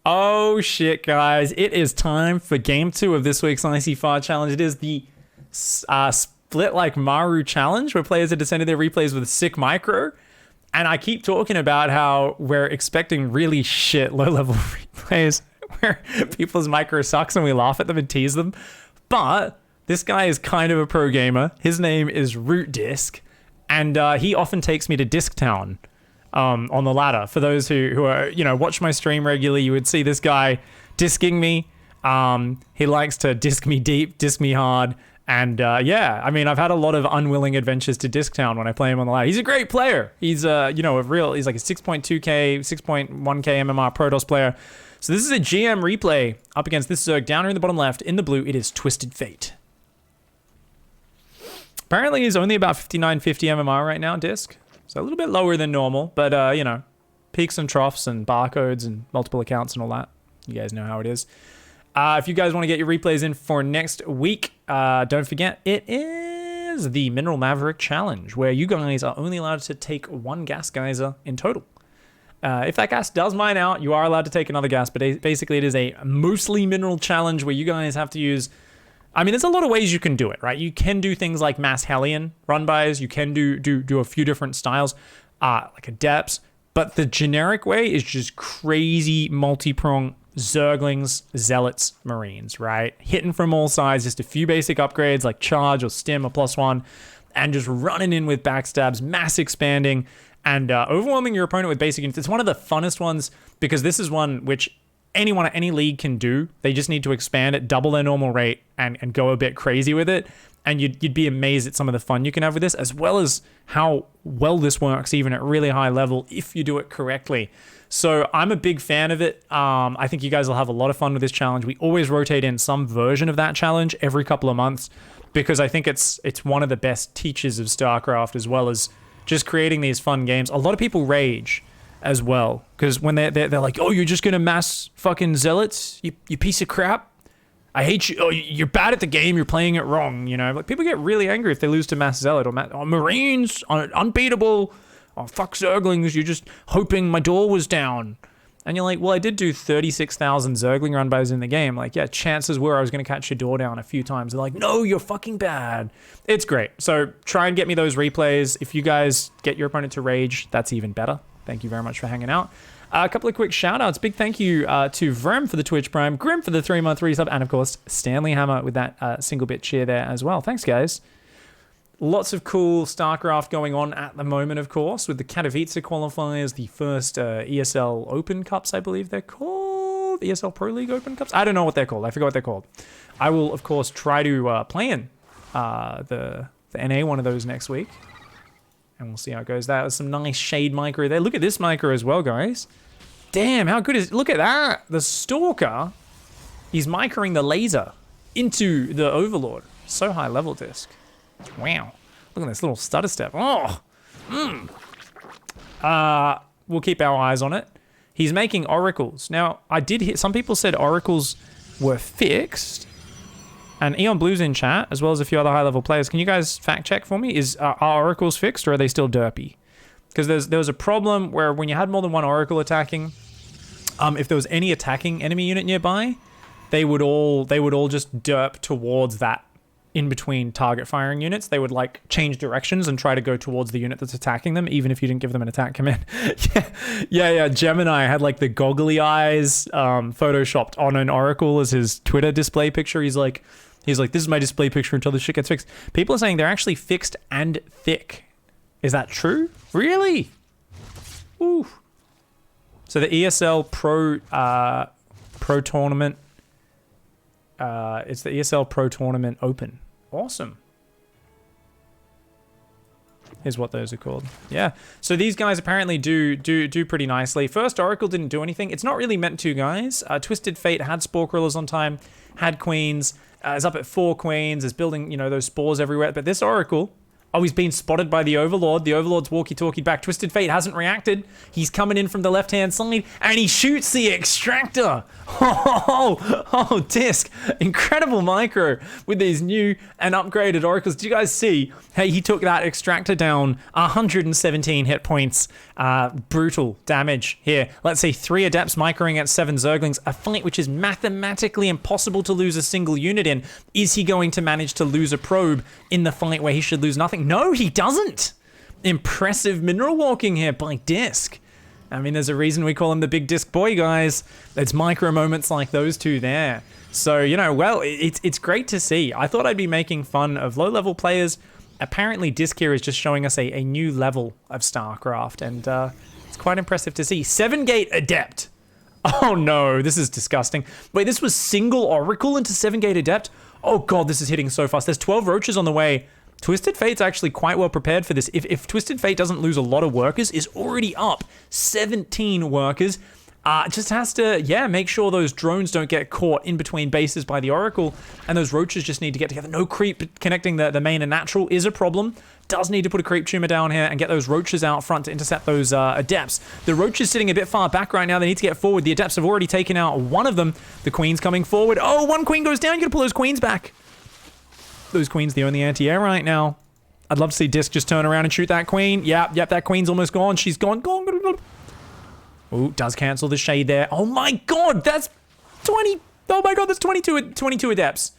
Oh shit, guys. It is time for game 2 of this week's ICYFAR challenge. It is the split like Maru challenge, where players are descending their replays with sick micro. And I keep talking about how we're expecting really shit low-level replays where people's micro sucks and we laugh at them and tease them. But this guy is kind of a pro gamer. His name is Root Disc, and he often takes me to Disc Town. On the ladder. For those who are, watch my stream regularly, you would see this guy discing me. He likes to disc me deep, disc me hard. And yeah, I mean, I've had a lot of unwilling adventures to Disc Town when I play him on the ladder. He's a great player. He's, he's like a 6.2k, 6.1k MMR Protoss player. So this is a GM replay up against this Zerg down here in the bottom left. In the blue, it is Twisted Fate. Apparently, he's only about 5950 MMR right now, Disc. So a little bit lower than normal, but, peaks and troughs and barcodes and multiple accounts and all that. You guys know how it is. If you guys want to get your replays in for next week, don't forget, it is the Mineral Maverick Challenge, where you guys are only allowed to take one gas geyser in total. If that gas does mine out, you are allowed to take another gas, but basically it is a mostly mineral challenge where you guys have to use... I mean, there's a lot of ways you can do it, right? You can do things like mass Hellion run-bys. You can do a few different styles, like Adepts. But the generic way is just crazy multi-prong Zerglings, Zealots, Marines, right? Hitting from all sides, just a few basic upgrades like Charge or Stim or +1, and just running in with backstabs, mass expanding, and overwhelming your opponent with basic units. It's one of the funnest ones because this is one which... anyone at any league can do. They just need to expand it, double their normal rate, and go a bit crazy with it. And you'd be amazed at some of the fun you can have with this, as well as how well this works even at really high level if you do it correctly. So I'm a big fan of it. I think you guys will have a lot of fun with this challenge. We always rotate in some version of that challenge every couple of months because I think it's one of the best teachers of StarCraft, as well as just creating these fun games. A lot of people rage as well, because when they're like, oh, you're just gonna mass fucking zealots, you piece of crap, I hate you, oh, you're bad at the game, you're playing it wrong, like people get really angry if they lose to mass zealot or Marines, unbeatable, or fuck Zerglings, you're just hoping my door was down. And you're like, well, I did do 36,000 Zergling run-bys in the game. Like, yeah, chances were I was going to catch your door down a few times. They're like, no, you're fucking bad. It's great. So try and get me those replays. If you guys get your opponent to rage, that's even better. Thank you very much for hanging out. A couple of quick shout-outs. Big thank you to Vrem for the Twitch Prime, Grim for the 3-month resub, and of course, Stanley Hammer with that single-bit cheer there as well. Thanks, guys. Lots of cool StarCraft going on at the moment, of course, with the Katowice qualifiers, the first ESL Open Cups, I believe they're called. ESL Pro League Open Cups? I don't know what they're called. I forgot what they're called. I will, of course, try to play in the NA one of those next week. And we'll see how it goes. That was some nice shade micro there. Look at this micro as well, guys. Damn, how good is it? Look at that. The Stalker, he's microing the laser into the Overlord. So high level, Disc. Wow. Look at this little stutter step. Oh. We'll keep our eyes on it. He's making oracles. Now, I did hear some people said oracles were fixed. And Eon Blue's in chat, as well as a few other high-level players. Can you guys fact-check for me? Are oracles fixed, or are they still derpy? Because there was a problem where when you had more than one oracle attacking, if there was any attacking enemy unit nearby, they would all just derp towards that in-between target firing units. They would like change directions and try to go towards the unit that's attacking them, even if you didn't give them an attack command. Yeah. Gemini had like the goggly eyes photoshopped on an oracle as his Twitter display picture. He's like, this is my display picture until this shit gets fixed. People are saying they're actually fixed and thick. Is that true? Really? Ooh. So the ESL Pro Tournament, it's the ESL Pro Tournament Open. Awesome. Is what those are called. Yeah. So these guys apparently do pretty nicely. First Oracle didn't do anything. It's not really meant to, guys. Twisted Fate had Spore Crawlers on time, had Queens, is up at 4 Queens, is building, those spores everywhere. But this Oracle Oh, he's been spotted by the Overlord. The Overlord's walkie-talkie back. Twisted Fate hasn't reacted. He's coming in from the left-hand side, and he shoots the Extractor. Oh, Disc. Incredible micro with these new and upgraded Oracles. Did you guys see? Hey, he took that Extractor down 117 hit points. Brutal damage here. Let's see, 3 Adepts microing at 7 Zerglings. A fight which is mathematically impossible to lose a single unit in. Is he going to manage to lose a probe in the fight where he should lose nothing? No, he doesn't. Impressive mineral walking here by Disc. I mean, there's a reason we call him the big Disc boy, guys. It's micro moments like those two there. So, you know, well, it's great to see. I thought I'd be making fun of low-level players. Apparently, Disc here is just showing us a new level of StarCraft, and it's quite impressive to see. 7-gate Adept. Oh no, this is disgusting. Wait, this was single Oracle into 7-gate Adept? Oh god, this is hitting so fast. There's 12 roaches on the way. Twisted Fate's actually quite well prepared for this. If Twisted Fate doesn't lose a lot of workers, is already up 17 workers. Just has to, yeah, make sure those drones don't get caught in between bases by the Oracle, and those roaches just need to get together. No creep connecting the main and natural is a problem. Does need to put a creep tumor down here and get those roaches out front to intercept those Adepts. The roaches sitting a bit far back right now. They need to get forward. The Adepts have already taken out one of them. The Queen's coming forward. Oh, one Queen goes down. You gotta pull those Queens back. Those Queens the only anti-air right now. I'd love to see Disc just turn around and shoot that Queen. Yep, that Queen's almost gone. She's gone. Oh, does cancel the shade there. Oh my god, that's 20. Oh my god, that's 22 Adepts.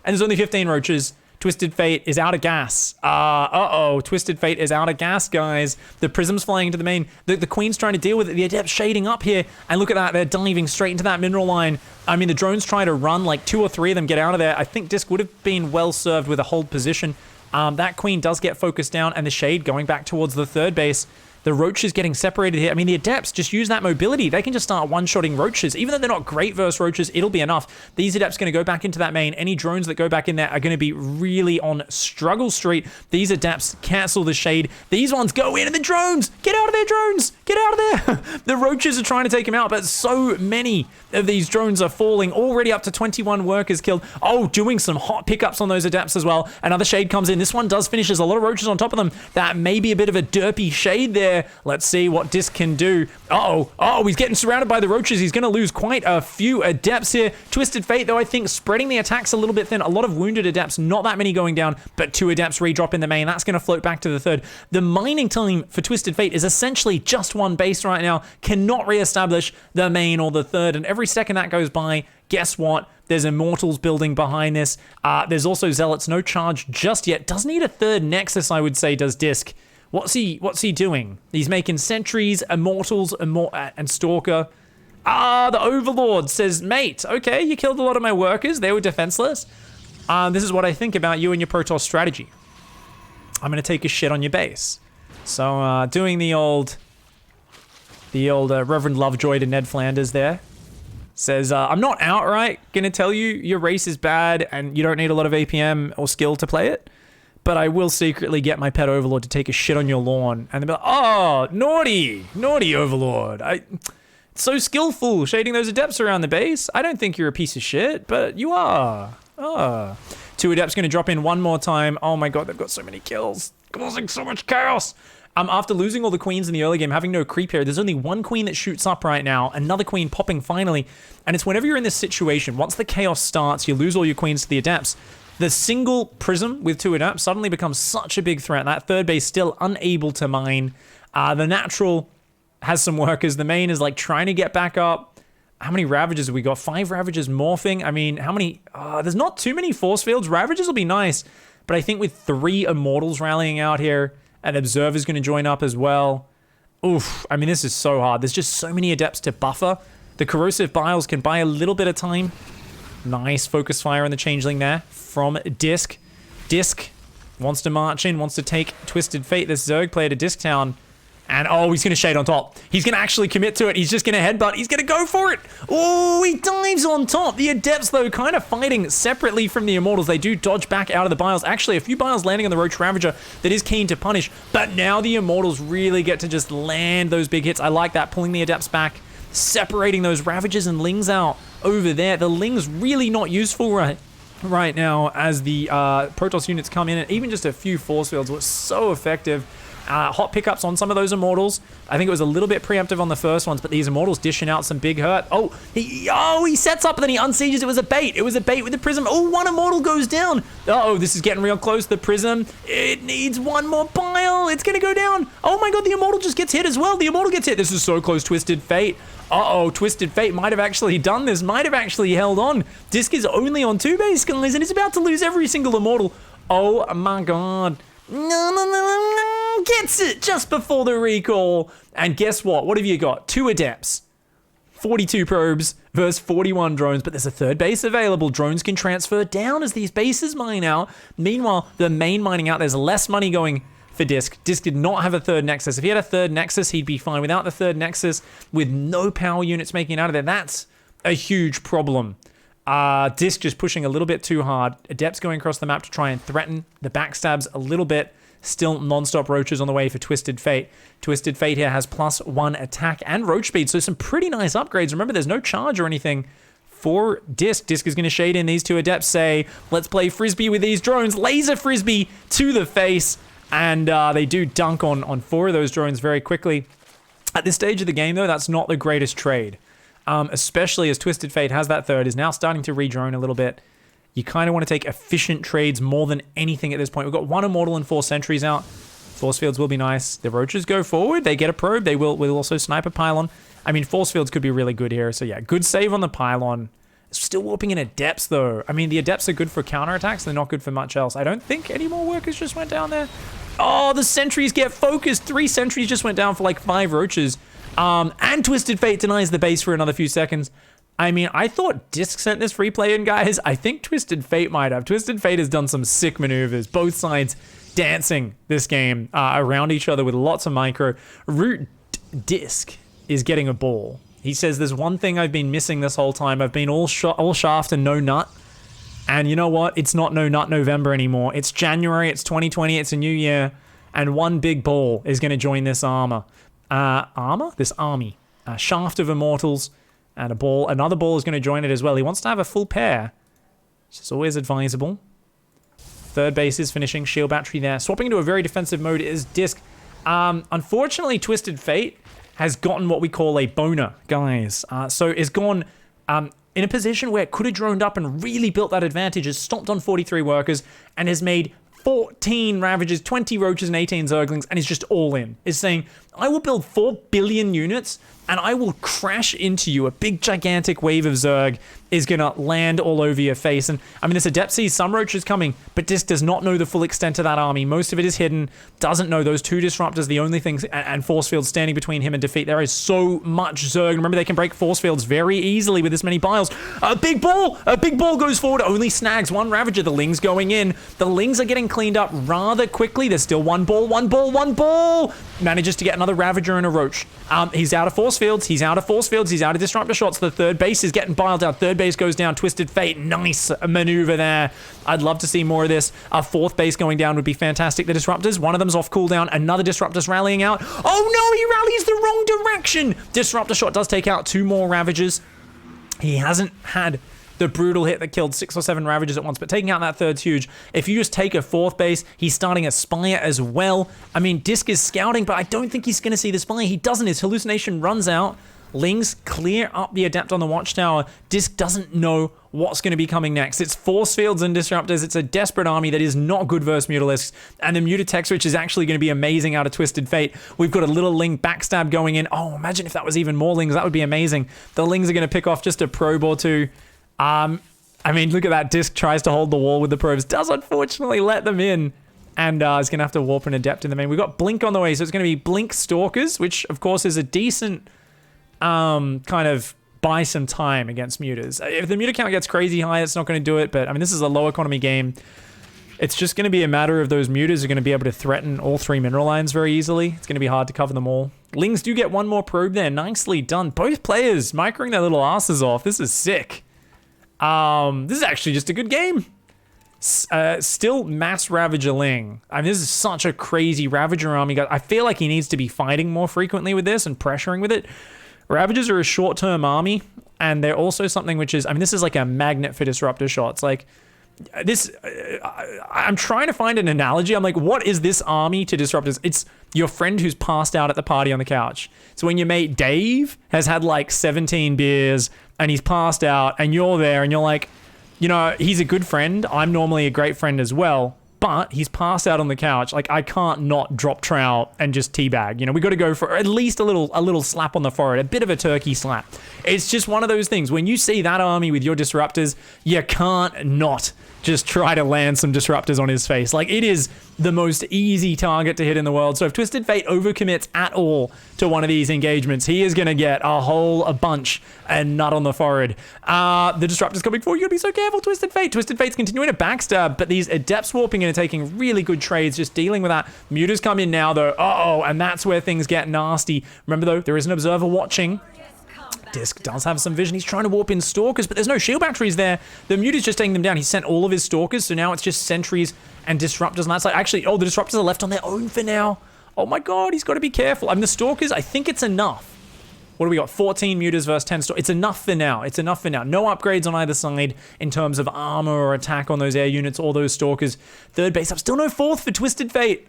And there's only 15 roaches. Twisted Fate is out of gas. Uh-oh, Twisted Fate is out of gas, guys. The Prism's flying into the main. The Queen's trying to deal with it. The Adept's shading up here. And look at that, they're diving straight into that mineral line. I mean, the drones try to run, like 2 or 3 of them get out of there. I think Disc would have been well served with a hold position. That Queen does get focused down, and the shade going back towards the third base. The roaches getting separated here. I mean, the Adepts just use that mobility. They can just start one-shotting roaches. Even though they're not great versus roaches, it'll be enough. These Adepts going to go back into that main. Any drones that go back in there are going to be really on struggle street. These Adepts cancel the shade. These ones go in, and the drones! Get out of there, drones! Get out of there! The roaches are trying to take him out, but so many of these drones are falling. Already up to 21 workers killed. Oh, doing some hot pickups on those Adepts as well. Another shade comes in. This one does finish. There's a lot of roaches on top of them. That may be a bit of a derpy shade there. Let's see what Disc can do. Oh, he's getting surrounded by the roaches. He's going to lose quite a few Adepts here. Twisted Fate, though, I think spreading the attacks a little bit thin. A lot of wounded Adepts, not that many going down, but 2 Adepts redrop in the main. That's going to float back to the third. The mining time for Twisted Fate is essentially just one base right now. Cannot reestablish the main or the third, and every second that goes by, guess what? There's Immortals building behind this. There's also Zealots. No charge just yet. Does need a third Nexus, I would say, does Disc. What's he doing? He's making sentries, Immortals, and Stalker. The Overlord says, mate, okay, you killed a lot of my workers. They were defenseless. This is what I think about you and your Protoss strategy. I'm going to take a shit on your base. So, doing the old Reverend Lovejoy to Ned Flanders there. Says, I'm not outright going to tell you your race is bad and you don't need a lot of APM or skill to play it. But I will secretly get my pet Overlord to take a shit on your lawn. And they'll be like, oh, naughty Overlord. It's so skillful shading those Adepts around the base. I don't think you're a piece of shit, but you are. 2 Adepts going to drop in one more time. Oh my god, they've got so many kills. Causing so much chaos. After losing all the Queens in the early game, having no creep here, there's only one Queen that shoots up right now. Another Queen popping finally. And it's whenever you're in this situation, once the chaos starts, you lose all your Queens to the Adepts. The single Prism with 2 Adepts suddenly becomes such a big threat. That third base still unable to mine. The natural has some workers. The main is like trying to get back up. How many Ravagers have we got? 5 Ravagers morphing. I mean, how many? There's not too many force fields. Ravagers will be nice. But I think with 3 Immortals rallying out here, an Observer's going to join up as well. Oof. I mean, this is so hard. There's just so many Adepts to buffer. The Corrosive Biles can buy a little bit of time. Nice focus fire on the Changeling there from Disc. Disc wants to march in, wants to take Twisted Fate, this Zerg player, to Disc Town. And oh, he's going to shade on top. He's going to actually commit to it. He's just going to headbutt. He's going to go for it. Oh, he dives on top. The Adepts, though, kind of fighting separately from the Immortals. They do dodge back out of the Biles. Actually, a few Biles landing on the Roach Ravager that is keen to punish. But now the Immortals really get to just land those big hits. I like that, pulling the Adepts back, separating those Ravagers and Lings out over there. The Ling's really not useful right now as the Protoss units come in, and even just a few force fields was so effective. Hot pickups on some of those Immortals. I think it was a little bit preemptive on the first ones, but these Immortals dishing out some big hurt. Oh, he sets up and then he unsieges. It was a bait. It was a bait with the Prism. Oh, one Immortal goes down. Uh-oh, this is getting real close. The Prism, it needs one more pile. It's going to go down. Oh my God, the Immortal just gets hit as well. The Immortal gets hit. This is so close. Twisted Fate. Uh-oh, Twisted Fate might have actually done this, might have actually held on. Disc is only on 2 base, guys, and it's about to lose every single Immortal. Oh my God. No, gets it just before the recall. And guess what? What have you got? 2 Adepts, 42 probes versus 41 drones, but there's a 3rd base available. Drones can transfer down as these bases mine out. Meanwhile, the main mining out, there's less money going for Disc. Disc did not have a 3rd Nexus. If he had a 3rd Nexus, he'd be fine. Without the 3rd Nexus, with no power units making it out of there, that's a huge problem. Disc just pushing a little bit too hard. Adepts going across the map to try and threaten the backstabs a little bit. Still non-stop roaches on the way for Twisted Fate. Twisted Fate here has +1 attack and roach speed, so some pretty nice upgrades. Remember, there's no charge or anything for Disc. Disc is going to shade in. These 2 Adepts say, let's play Frisbee with these drones. Laser Frisbee to the face. And they do dunk on 4 of those drones very quickly. At this stage of the game, though, that's not the greatest trade. Especially as Twisted Fate has that 3rd, is now starting to re-drone a little bit. You kind of want to take efficient trades more than anything at this point. We've got 1 Immortal and 4 Sentries out. Force fields will be nice. The Roaches go forward. They get a probe. They will also snipe a pylon. I mean, force fields could be really good here. So yeah, good save on the pylon. Still warping in Adepts, though. I mean, the Adepts are good for counterattacks. They're not good for much else. I don't think any more workers just went down there. Oh, the Sentries get focused. 3 Sentries just went down for like 5 Roaches. And Twisted Fate denies the base for another few seconds. I mean, I thought Disc sent this free play in, guys. I think Twisted Fate might have. Twisted Fate has done some sick maneuvers. Both sides dancing this game around each other with lots of micro. Root Disc is getting a ball. He says, there's one thing I've been missing this whole time. I've been all shaft and no nut. And you know what? It's not no nut November anymore. It's January. It's 2020. It's a new year. And one big ball is going to join this armor. This army. Shaft of Immortals. And another ball is going to join it as well. He wants to have a full pair, which is always advisable. 3rd base is finishing. Shield battery there. Swapping into a very defensive mode is Disc. Unfortunately, Twisted Fate has gotten what we call a boner, guys. So is gone in a position where it could have droned up and really built that advantage, has stopped on 43 workers, and has made 14 Ravages, 20 Roaches, and 18 Zerglings, and is just all in. Is saying, I will build 4 billion units, and I will crash into you. A big, gigantic wave of Zerg is going to land all over your face. And, I mean, this Adept sees some Roaches coming, but Disc does not know the full extent of that army. Most of it is hidden, doesn't know those 2 Disruptors, the only things, and Force Fields standing between him and defeat. There is so much Zerg. Remember, they can break Force Fields very easily with this many piles. A big ball goes forward, only snags 1 Ravager. The Lings going in. The Lings are getting cleaned up rather quickly. There's still one ball. Manages to get another Ravager and a Roach. He's out of Force Fields. He's out of Disruptor shots. The 3rd base is getting piled out. 3rd base goes down. Twisted Fate. Nice maneuver there. I'd love to see more of this. A 4th base going down would be fantastic. The Disruptors, one of them's off cooldown. Another Disruptor's rallying out. Oh no, he rallies the wrong direction. Disruptor shot does take out 2 more Ravagers. He hasn't had the brutal hit that killed 6 or 7 Ravagers at once, but taking out that 3rd's huge. If you just take a 4th base, he's starting a Spire as well. I mean, Disc is scouting, but I don't think he's going to see the Spire. He doesn't. His hallucination runs out. Lings clear up the Adept on the Watchtower. Disc doesn't know what's going to be coming next. It's Force Fields and Disruptors. It's a desperate army that is not good versus Mutalisks. And the Mutatex Switch is actually going to be amazing out of Twisted Fate. We've got a little Ling backstab going in. Oh, imagine if that was even more Lings. That would be amazing. The Lings are going to pick off just a probe or 2. I mean, look at that. Disc tries to hold the wall with the probes. Does unfortunately let them in. And is going to have to warp an Adept in the main. We've got Blink on the way. So it's going to be Blink Stalkers, which, of course, is a decent kind of buy some time against Mutas. If the Muta count gets crazy high, it's not going to do it. But, I mean, this is a low economy game. It's just going to be a matter of those Mutas are going to be able to threaten all 3 mineral lines very easily. It's going to be hard to cover them all. Lings do get 1 more probe there. Nicely done. Both players microing their little asses off. This is sick. This is actually just a good game. Still mass Ravager Ling. I mean, this is such a crazy Ravager army. I feel like he needs to be fighting more frequently with this and pressuring with it. Ravagers are a short-term army, and they're also something which is, I mean, this is like a magnet for Disruptor shots. Like, I'm trying to find an analogy. I'm like, what is this army to Disruptors? It's your friend who's passed out at the party on the couch. So when your mate Dave has had like 17 beers and he's passed out and you're there and you're like, you know, he's a good friend. I'm normally a great friend as well. But he's passed out on the couch. Like, I can't not drop trout and just teabag. You know, we got to go for at least a little slap on the forehead, a bit of a turkey slap. It's just one of those things. When you see that army with your Disruptors, you can't not just try to land some Disruptors on his face. Like, it is the most easy target to hit in the world. So if Twisted Fate overcommits at all to one of these engagements, he is going to get a bunch and nut on the forehead. The Disruptor's coming forward. You gotta be so careful, Twisted Fate. Twisted Fate's continuing to backstab, but these Adepts warping in and taking really good trades, just dealing with that. Mutas come in now, though. Uh-oh, and that's where things get nasty. Remember, though, there is an observer watching. Disc does have some vision. He's trying to warp in Stalkers, but there's no shield batteries there. The Muta's just taking them down. He sent all of his Stalkers, so now it's just Sentries and Disruptors on that side. Actually, the Disruptors are left on their own for now. Oh my god, he's got to be careful. I mean, the Stalkers, I think it's enough. What do we got? 14 Mutas versus 10 Stalkers. It's enough for now. It's enough for now. No upgrades on either side in terms of armor or attack on those air units or those Stalkers. Third base up. Still no fourth for Twisted Fate.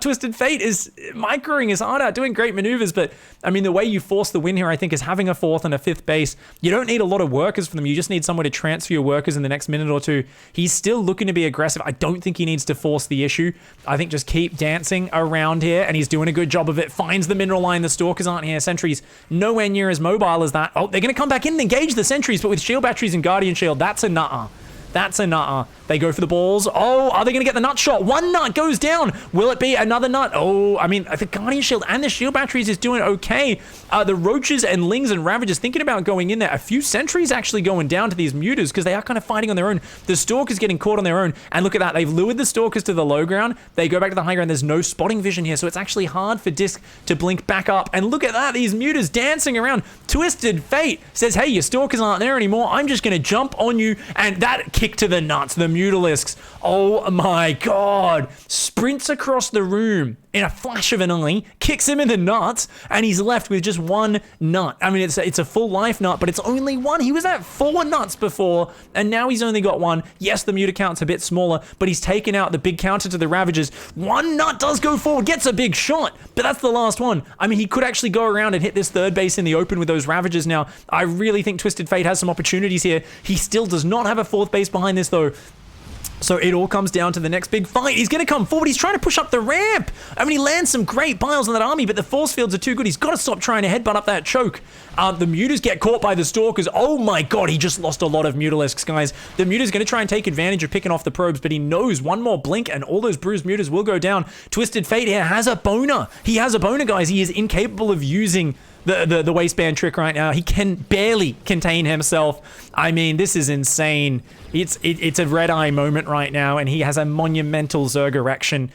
Twisted Fate is microing his heart out, doing great maneuvers, but I mean, the way you force the win here, I think, is having a fourth and a fifth base. You don't need a lot of workers for them. You just need somewhere to transfer your workers in the next minute or two. He's still looking to be aggressive. I don't think he needs to force the issue. I think just keep dancing around here, and he's doing a good job of it. Finds the mineral line. The Stalkers aren't here. Sentries nowhere near as mobile as that. Oh, they're going to come back in and engage the Sentries, but with shield batteries and Guardian Shield, that's a nutter. That's a nutter. They go for the balls. Oh, are they going to get the nut shot? One nut goes down. Will it be another nut? Oh, I mean, the Guardian Shield and the shield batteries is doing okay. The Roaches and Lings and Ravagers thinking about going in there. A few Sentries actually going down to these Mutas because they are kind of fighting on their own. The Stalkers getting caught on their own. And look at that. They've lured the Stalkers to the low ground. They go back to the high ground. There's no spotting vision here, so it's actually hard for Disc to blink back up. And look at that. These Mutas dancing around. Twisted Fate says, hey, your Stalkers aren't there anymore. I'm just going to jump on you. And that kick to the nuts. The Mutalisks. Oh my god. Sprints across the room in a flash of an eye, kicks him in the nuts, and he's left with just one nut. I mean, it's a full life nut, but it's only one. He was at 4 nuts before, and now he's only got one. Yes, the Muta count's a bit smaller, but he's taken out the big counter to the Ravagers. One nut does go forward, gets a big shot, but that's the last one. I mean, he could actually go around and hit this third base in the open with those Ravagers now. I really think Twisted Fate has some opportunities here. He still does not have a fourth base behind this, though. So it all comes down to the next big fight. He's going to come forward. He's trying to push up the ramp. I mean, he lands some great piles on that army, but the force fields are too good. He's got to stop trying to headbutt up that choke. The Mutas get caught by the Stalkers. Oh my god, he just lost a lot of Mutalisks, guys. The Muta's going to try and take advantage of picking off the probes, but he knows one more blink and all those bruised Mutas will go down. Twisted Fate here has a boner. He has a boner, guys. He is incapable of using the waistband trick right now. He can barely contain himself. I mean, this is insane. It's a red eye moment right now, and he has a monumental Zerg erection.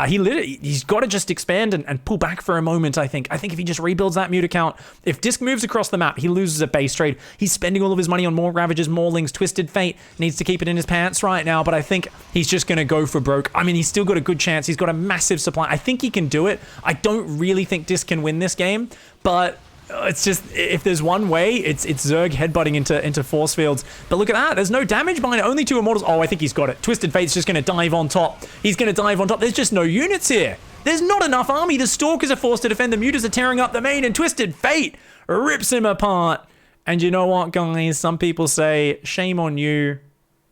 He's got to just expand and pull back for a moment, I think. I think if he just rebuilds that Muta count, if Disc moves across the map, he loses a base trade. He's spending all of his money on more Ravagers, more Lings. Twisted Fate needs to keep it in his pants right now, but I think he's just going to go for broke. I mean, he's still got a good chance. He's got a massive supply. I think he can do it. I don't really think Disc can win this game, but it's just, if there's one way, it's Zerg headbutting into force fields. But look at that. There's no damage behind it. Only 2 Immortals. Oh, I think he's got it. Twisted Fate's just going to dive on top. He's going to dive on top. There's just no units here. There's not enough army. The Stalkers are forced to defend. The Mutas are tearing up the main, and Twisted Fate rips him apart. And you know what, guys? Some people say, shame on you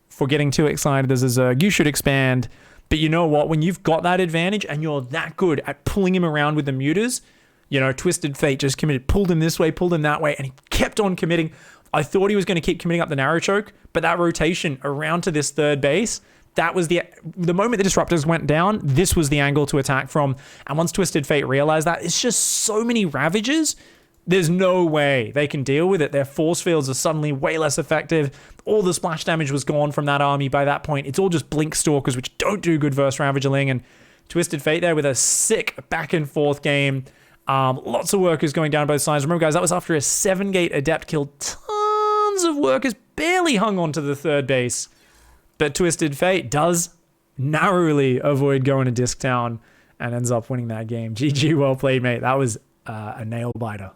for getting too excited as a Zerg. You should expand. But you know what? When you've got that advantage and you're that good at pulling him around with the Mutas, you know, Twisted Fate just committed, pulled him this way, pulled him that way, and he kept on committing. I thought he was going to keep committing up the narrow choke, but that rotation around to this third base, that was the moment the Disruptors went down, this was the angle to attack from. And once Twisted Fate realized that, it's just so many Ravagers, there's no way they can deal with it. Their force fields are suddenly way less effective. All the splash damage was gone from that army by that point. It's all just Blink Stalkers, which don't do good versus Ravagerling, and Twisted Fate there with a sick back and forth game. Lots of workers going down both sides. Remember, guys, that was after a 7-gate Adept killed tons of workers, barely hung on to the third base. But Twisted Fate does narrowly avoid going to Disc Town and ends up winning that game. GG, well played, mate. That was a nail biter.